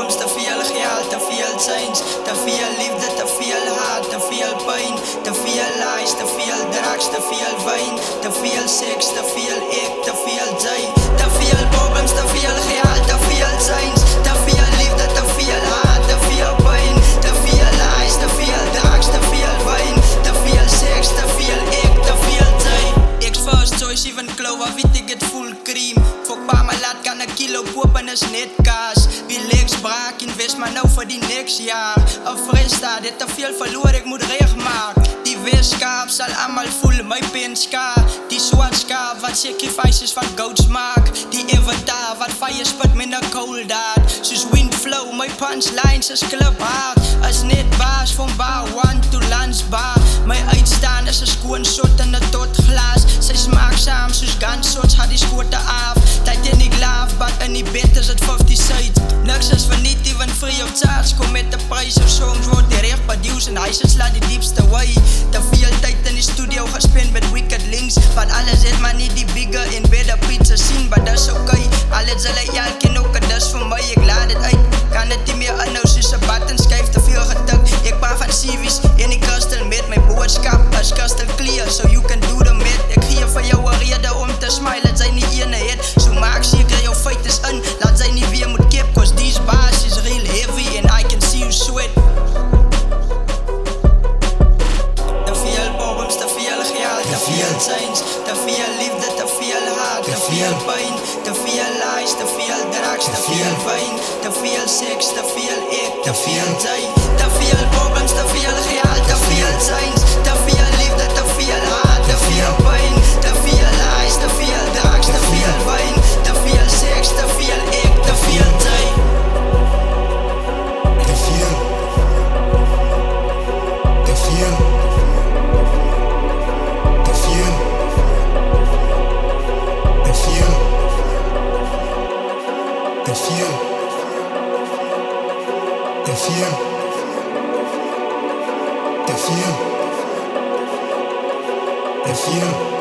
problems, te veel geld, te veel chains, te veel liefde, te veel haat, te veel pijn, te veel lies, te veel drugs, te veel wijn, te veel seks, te veel ik, te veel jy, te veel problems, te veel geld, te veel chains, te veel liefde, te veel haat, te veel pijn, te veel lies, te veel drugs, te veel wijn, te veel seks, te veel ik, te veel jy. Ek's first choice, even Clover, weet ek het full cream. Fok pa my laat kan 'n kilo koop en is net kaas. Wie legs braak, invest maar nou vir die next jaar. 'n Vrystaat, dit te veel verloor, ek moet regmaak. Die Weskaap sal almal voel my penska. Die swart skaap wat sacrifices van goats maak. Die Avatar wat fire spit met 'n cold hard. Soos wind flow, my punchlines is klip hard. As net baas van bar 1 to Landsbar. My uitstaan is 'n skoon shot in 'n tot glas. Sy smaak saam soos gunshots, had die skote af. Titanic love, but in die bed is het 50 cents. Niks is verniet, even free of charge. Kom met de prijs of songs word direct produced. En hy slaat die diepste way. Te veel tyd in die studio gespend met wicked links. But alles het maar nie die bigger en better pizza sien. But that's okay, alles hulle elkeen ook, en dis vir my, ek laat dit uit. Kan dit nie meer inhou soos 'n button skyf, te veel getik. Ek pa van CV's en die kristal met my boodskap is crystal clear, so you can do the math. Ek gee vir jou 'n rede om te smile, dat sy nie ene het. So maak seker jou feit is in, laat sy nie weer moet kip, cause these bars is real heavy and I can see you sweat. Te veel problems, te veel geld, te veel chains, te veel liefde, te veel haat, te veel pijn, te veel lies, te veel drugs, te veel wijn, te veel seks, te veel ik, te veel jy. Te veel problems, te veel geld, te veel chains, te veel liefde, te veel haat, te veel pijn, te veel lies, te veel drugs, te veel wijn, te veel seks, te veel ik, te veel jy. Te veel. Te veel. Te veel. Te veel. Te veel. Te veel. Te veel. Te veel.